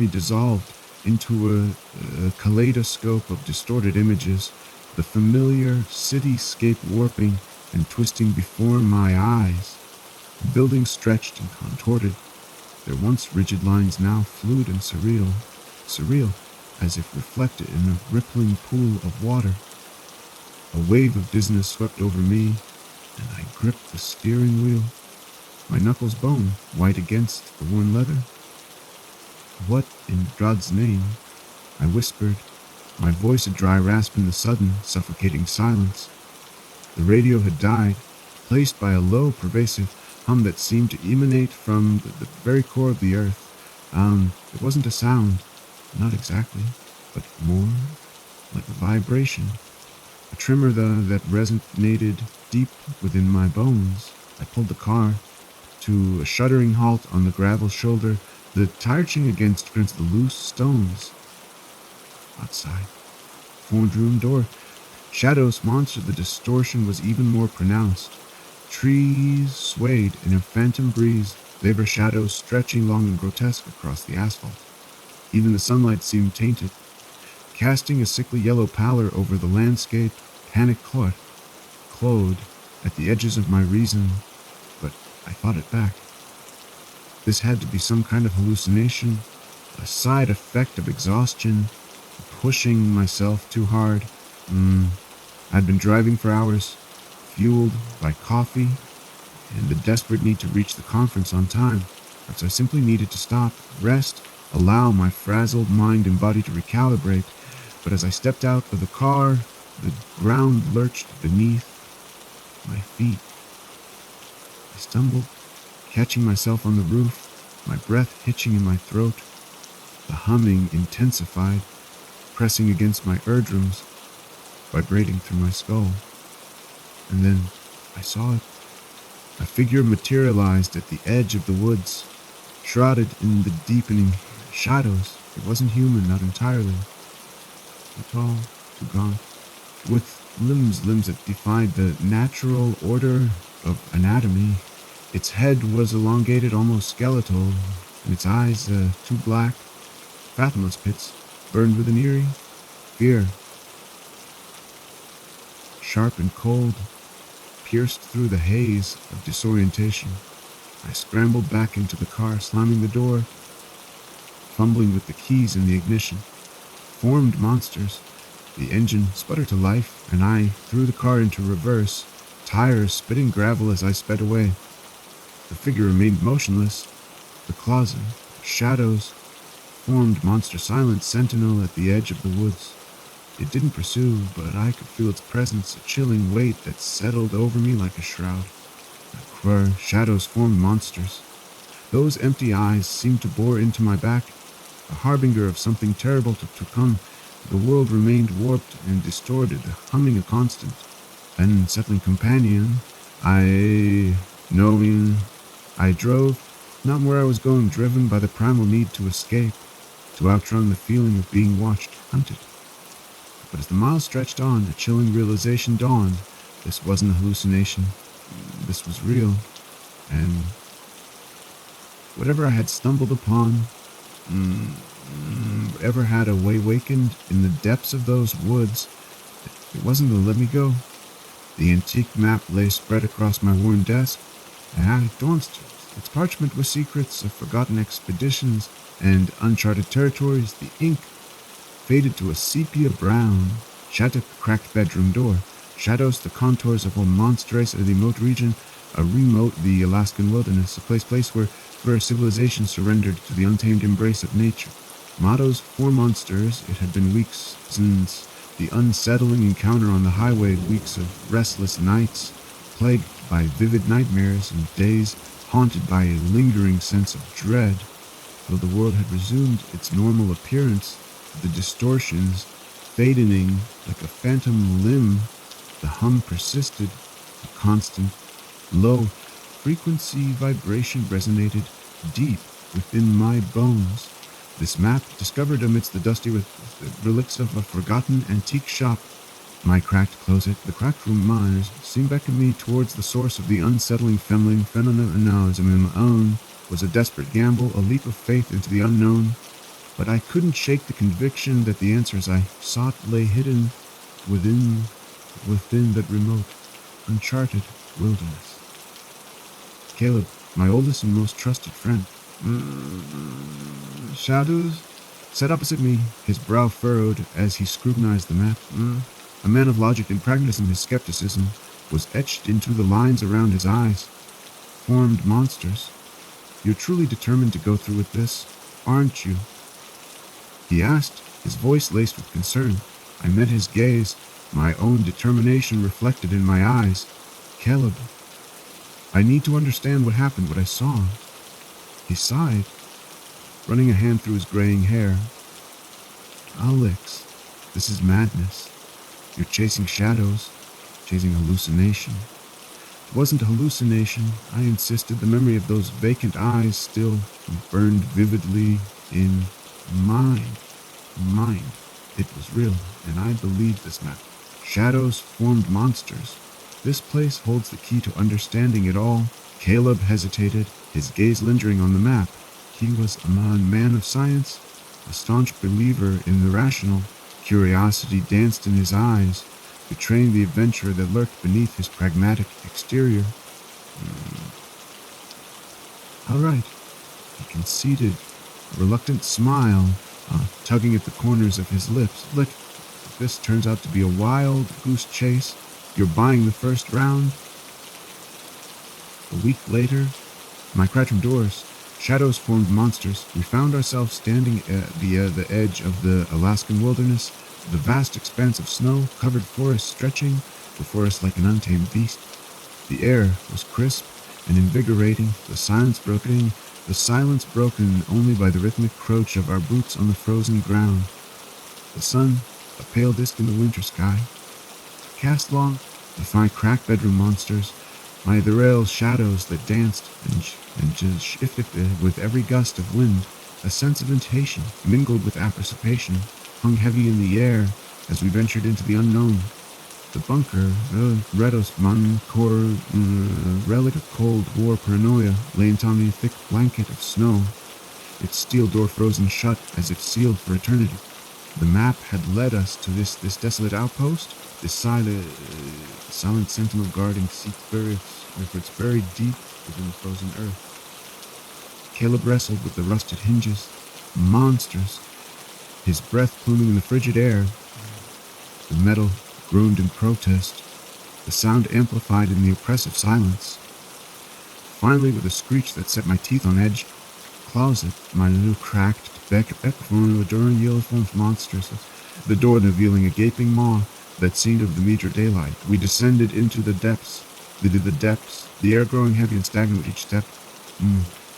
me dissolved into a kaleidoscope of distorted images, the familiar cityscape warping and twisting before my eyes. The building stretched and contorted, their once rigid lines now fluid and surreal, as if reflected in a rippling pool of water. A wave of dizziness swept over me, and I gripped the steering wheel, my knuckles bone, white against the worn leather. "What in God's name?" I whispered, my voice a dry rasp in the sudden, suffocating silence. The radio had died, placed by a low, pervasive hum that seemed to emanate from the very core of the earth. It wasn't a sound, not exactly, but more like a vibration, a tremor that resonated deep within my bones. I pulled the car to a shuddering halt on the gravel shoulder, the tire ching against the loose stones. Outside, formed room door, shadows monstered. The distortion was even more pronounced. Trees swayed in a phantom breeze, their shadows stretching long and grotesque across the asphalt. Even the sunlight seemed tainted, casting a sickly yellow pallor over the landscape. Panic clawed at the edges of my reason, but I fought it back. This had to be some kind of hallucination, a side effect of exhaustion, pushing myself too hard. I'd been driving for hours, fueled by coffee and the desperate need to reach the conference on time. So I simply needed to stop, rest, allow my frazzled mind and body to recalibrate. But as I stepped out of the car, the ground lurched beneath my feet. I stumbled, catching myself on the roof, my breath hitching in my throat. The humming intensified, pressing against my eardrums, vibrating through my skull. And then I saw it. A figure materialized at the edge of the woods, shrouded in the deepening shadows. It wasn't human, not entirely. Too tall, too gaunt, with limbs that defied the natural order of anatomy. Its head was elongated, almost skeletal, and its eyes, too black, fathomless pits, burned with an eerie fear. Sharp and cold, pierced through the haze of disorientation. I scrambled back into the car, slamming the door, fumbling with the keys in the ignition. Formed monsters. The engine sputtered to life, and I threw the car into reverse, tires spitting gravel as I sped away. The figure remained motionless. The closet, shadows, formed monster silent sentinel at the edge of the woods. It didn't pursue, but I could feel its presence, a chilling weight that settled over me like a shroud. Shadows formed monsters. Those empty eyes seemed to bore into my back, a harbinger of something terrible to come. The world remained warped and distorted, humming a constant, unsettling companion. I drove, not where I was going, driven by the primal need to escape, to outrun the feeling of being watched, hunted. But as the miles stretched on, a chilling realization dawned. This wasn't a hallucination. This was real. And whatever I had stumbled upon, whatever had awakened in the depths of those woods, it wasn't to let me go. The antique map lay spread across my worn desk. I had advanced its parchment with secrets of forgotten expeditions and uncharted territories. The ink faded to a sepia brown, shattered the cracked bedroom door, shadows the contours of a monstrous and remote region, the Alaskan wilderness, a place where civilization surrendered to the untamed embrace of nature. Mottos for monsters. It had been weeks since the unsettling encounter on the highway, weeks of restless nights, plagued by vivid nightmares, and days haunted by a lingering sense of dread. Though the world had resumed its normal appearance, the distortions fadening like a phantom limb, the hum persisted, a constant, low-frequency vibration resonated deep within my bones. This map, discovered amidst the dusty relics of a forgotten antique shop. My cracked closet, the cracked room miners, seemed beckoning me towards the source of the unsettling phenomenon of my own, was a desperate gamble, a leap of faith into the unknown. but I couldn't shake the conviction that the answers I sought lay hidden within that remote, uncharted wilderness. Caleb, my oldest and most trusted friend, Shadows sat opposite me, his brow furrowed as he scrutinized the map. A man of logic and pragmatism, his skepticism was etched into the lines around his eyes. Formed monsters. You're truly determined to go through with this, aren't you? He asked, his voice laced with concern. I met his gaze, my own determination reflected in my eyes. Caleb, I need to understand what happened, what I saw. He sighed, running a hand through his graying hair. Alex, this is madness. You're chasing shadows, chasing hallucination. It wasn't a hallucination, I insisted. The memory of those vacant eyes still burned vividly in mind. It was real, and I believed this map. Shadows formed monsters. This place holds the key to understanding it all. Caleb hesitated, his gaze lingering on the map. He was a man of science, a staunch believer in the rational. Curiosity danced in his eyes, betraying the adventurer that lurked beneath his pragmatic exterior. All right, he conceded, a reluctant smile tugging at the corners of his lips. Look, if this turns out to be a wild goose chase, you're buying the first round. A week later, my cracking doors, shadows formed monsters. We found ourselves standing at the edge of the Alaskan wilderness, the vast expanse of snow-covered forest stretching before us like an untamed beast. The air was crisp and invigorating, the silence broken only by the rhythmic croach of our boots on the frozen ground. The sun, a pale disk in the winter sky, cast long, defy cracked bedroom monsters, my ethereal shadows that danced and just shifted with every gust of wind. A sense of intimidation, mingled with anticipation, hung heavy in the air as we ventured into the unknown. The bunker, Redos Man Cor, relic of Cold War paranoia, lay on a thick blanket of snow, its steel door frozen shut as if sealed for eternity. The map had led us to this desolate outpost, this silent sentinel guarding secrets buried deep within the frozen earth. Caleb wrestled with the rusted hinges. Monsters, his breath pluming in the frigid air. The metal groaned in protest, the sound amplified in the oppressive silence. Finally, with a screech that set my teeth on edge, closet, my little cracked backbone of adoring yellow-formed monsters, the door revealing a gaping maw that seemed of the meager daylight. We descended into the depths, the air growing heavy and stagnant with each step.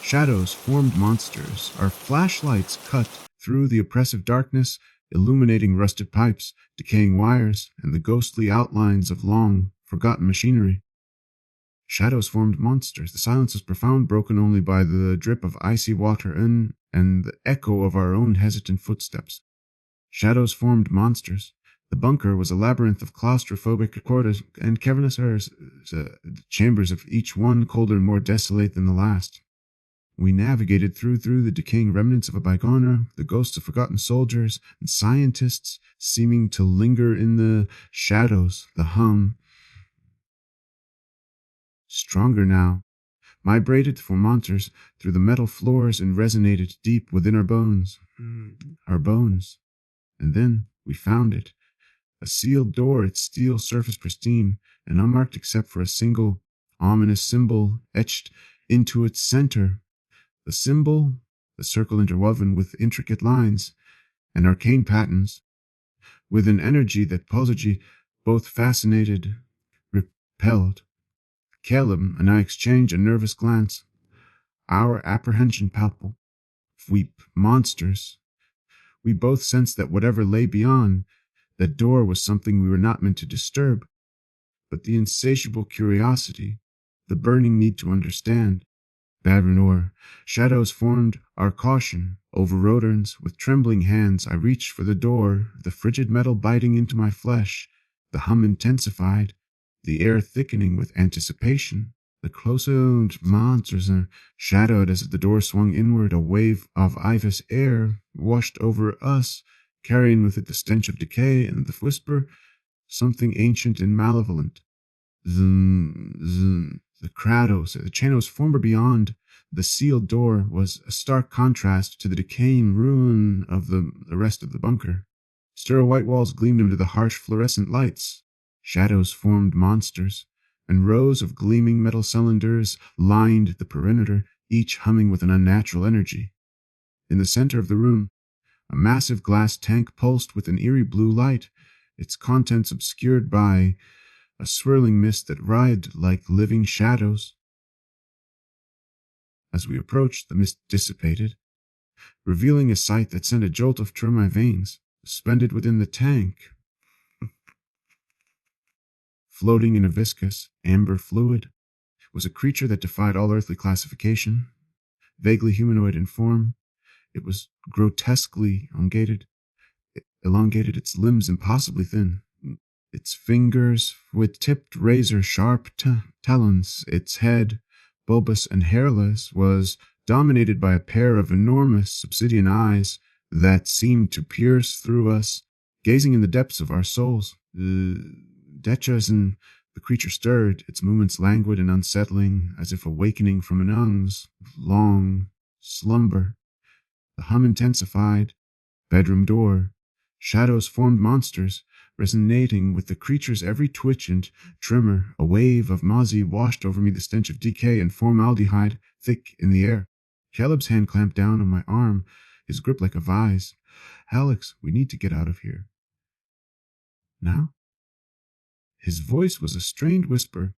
Shadows formed monsters, our flashlights cut through the oppressive darkness, illuminating rusted pipes, decaying wires, and the ghostly outlines of long-forgotten machinery. Shadows formed monsters. The silence was profound, broken only by the drip of icy water and the echo of our own hesitant footsteps. Shadows formed monsters. The bunker was a labyrinth of claustrophobic corridors and cavernous the chambers of each one colder and more desolate than the last. We navigated through the decaying remnants of a bygone era, the ghosts of forgotten soldiers and scientists seeming to linger in the shadows, the hum. Stronger now, migrated for monsters through the metal floors and resonated deep within our bones. And then we found it. A sealed door, its steel surface pristine and unmarked except for a single ominous symbol etched into its center. The symbol, the circle interwoven with intricate lines and arcane patterns, with an energy that Posagi both fascinated, repelled. Caleb and I exchanged a nervous glance, our apprehension palpable. Monsters. We both sensed that whatever lay beyond that door was something we were not meant to disturb, but the insatiable curiosity, the burning need to understand. Baronor, shadows formed our caution. Over Roderns, with trembling hands, I reached for the door, the frigid metal biting into my flesh. The hum intensified, the air thickening with anticipation. The close-owned monsters are shadowed as the door swung inward. A wave of Ivus air washed over us, carrying with it the stench of decay and the whisper, something ancient and malevolent. The Kratos, the Chanos former beyond the sealed door, was a stark contrast to the decaying ruin of the rest of the bunker. Sterile white walls gleamed into the harsh fluorescent lights. Shadows formed monsters, and rows of gleaming metal cylinders lined the perimeter, each humming with an unnatural energy. In the center of the room, a massive glass tank pulsed with an eerie blue light, its contents obscured by a swirling mist that writhed like living shadows. As we approached, the mist dissipated, revealing a sight that sent a jolt through my veins. Suspended within the tank, floating in a viscous, amber fluid, was a creature that defied all earthly classification. Vaguely humanoid in form, it was grotesquely elongated, its limbs impossibly thin. Its fingers with tipped razor-sharp talons, its head, bulbous and hairless, was dominated by a pair of enormous obsidian eyes that seemed to pierce through us, gazing in the depths of our souls. Detchas and the creature stirred, its movements languid and unsettling, as if awakening from an long slumber. The hum intensified. Bedroom door. Shadows formed monsters, resonating with the creature's every twitch and tremor. A wave of nausea washed over me, the stench of decay and formaldehyde thick in the air. Caleb's hand clamped down on my arm, his grip like a vise. Alex, we need to get out of here. Now? His voice was a strained whisper,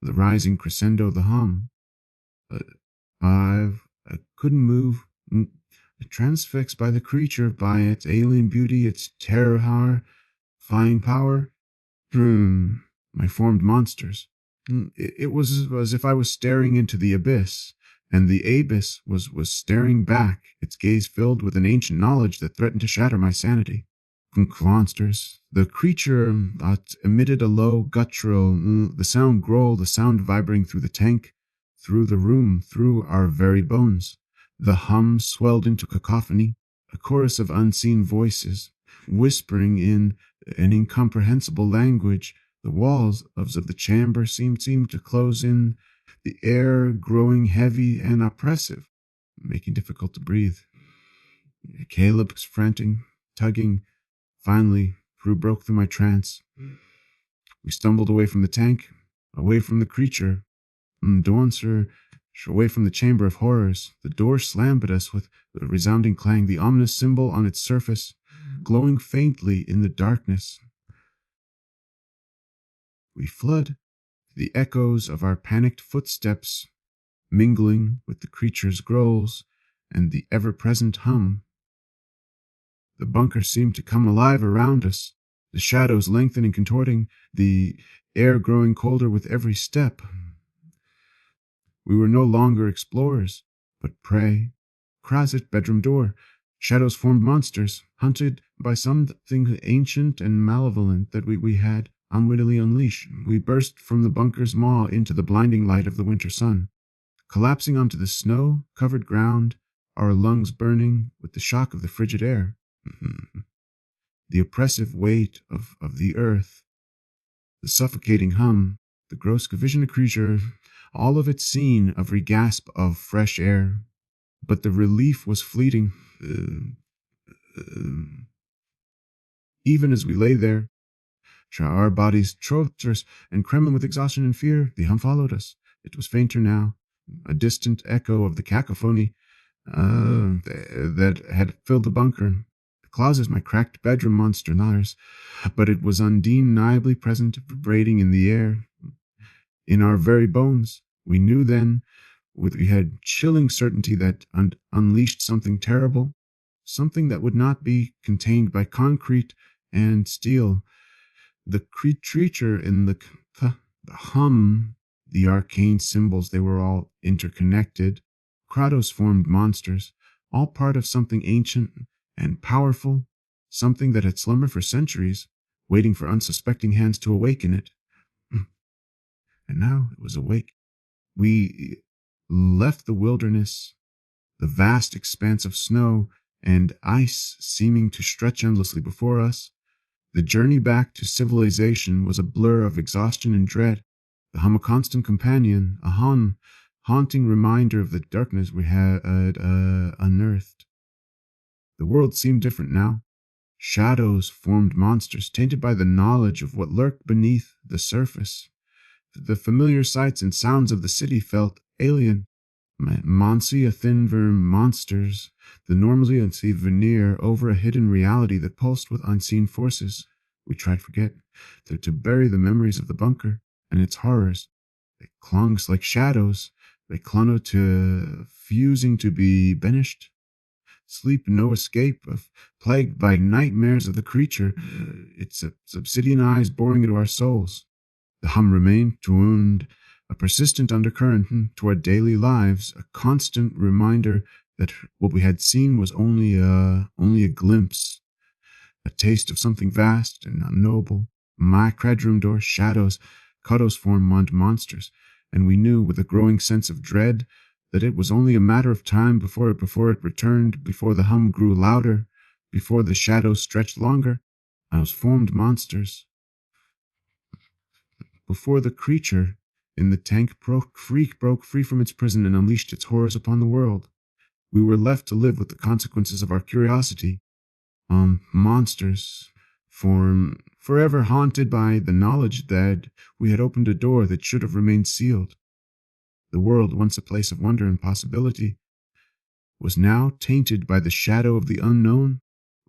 the rising crescendo, the hum. I couldn't move. Transfixed by the creature, by its alien beauty, its terrifying power. My formed monsters. It was as if I was staring into the abyss, and the abyss was staring back, its gaze filled with an ancient knowledge that threatened to shatter my sanity. Monsters. The creature emitted a low, guttural, the sound growl, the sound vibrating through the tank, through the room, through our very bones. The hum swelled into cacophony, a chorus of unseen voices, whispering in an incomprehensible language. The walls of the chamber seemed to close in, the air growing heavy and oppressive, making it difficult to breathe. Caleb was frantic, tugging. Finally, Prue broke through my trance. We stumbled away from the tank, away from the creature, away from the chamber of horrors. The door slammed at us with a resounding clang, the ominous symbol on its surface, glowing faintly in the darkness. We fled, the echoes of our panicked footsteps mingling with the creature's growls and the ever-present hum. The bunker seemed to come alive around us, the shadows lengthening, contorting, the air growing colder with every step. We were no longer explorers, but prey. Closet, bedroom door. Shadows formed monsters, hunted by something ancient and malevolent that we had unwittingly unleashed. We burst from the bunker's maw into the blinding light of the winter sun, collapsing onto the snow-covered ground, our lungs burning with the shock of the frigid air. The oppressive weight of the earth, the suffocating hum, the gross vision of creature, all of it seen every gasp of fresh air. But the relief was fleeting. Even as we lay there, our bodies torturous and trembling with exhaustion and fear, the hum followed us. It was fainter now, a distant echo of the cacophony that had filled the bunker. The closet, my cracked bedroom monster, not ours, but it was undeniably present, vibrating in the air, in our very bones. We knew then, we had chilling certainty that unleashed something terrible, something that would not be contained by concrete and steel. The creature in the hum, the arcane symbols, they were all interconnected. Kratos formed monsters, all part of something ancient and powerful, something that had slumbered for centuries, waiting for unsuspecting hands to awaken it. And now it was awake, We left the wilderness, the vast expanse of snow and ice seeming to stretch endlessly before us. The journey back to civilization was a blur of exhaustion and dread. The hum a constant companion, a haunting reminder of the darkness we had unearthed. The world seemed different now. Shadows formed monsters, tainted by the knowledge of what lurked beneath the surface. The familiar sights and sounds of the city felt alien. Monsia thinver monsters, the normally unseen veneer over a hidden reality that pulsed with unseen forces. We tried to forget, to bury the memories of the bunker and its horrors. They clung like shadows. They clung to fusing to be banished. Sleep no escape, of plagued by nightmares of the creature, its obsidian eyes boring into our souls. The hum remained, tuned, a persistent undercurrent to our daily lives, a constant reminder that what we had seen was only a glimpse, a taste of something vast and unknowable. My bedroom door shadows, shadows formed monsters, and we knew with a growing sense of dread that it was only a matter of time before it returned, before the hum grew louder, before the shadows stretched longer. Those formed monsters, before the creature in the tank broke free from its prison and unleashed its horrors upon the world. We were left to live with the consequences of our curiosity. Monsters, forever haunted by the knowledge that we had opened a door that should have remained sealed. The world, once a place of wonder and possibility, was now tainted by the shadow of the unknown.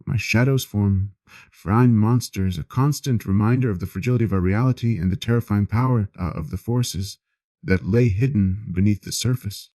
My shadows form fine monsters, a constant reminder of the fragility of our reality and the terrifying power of the forces that lay hidden beneath the surface.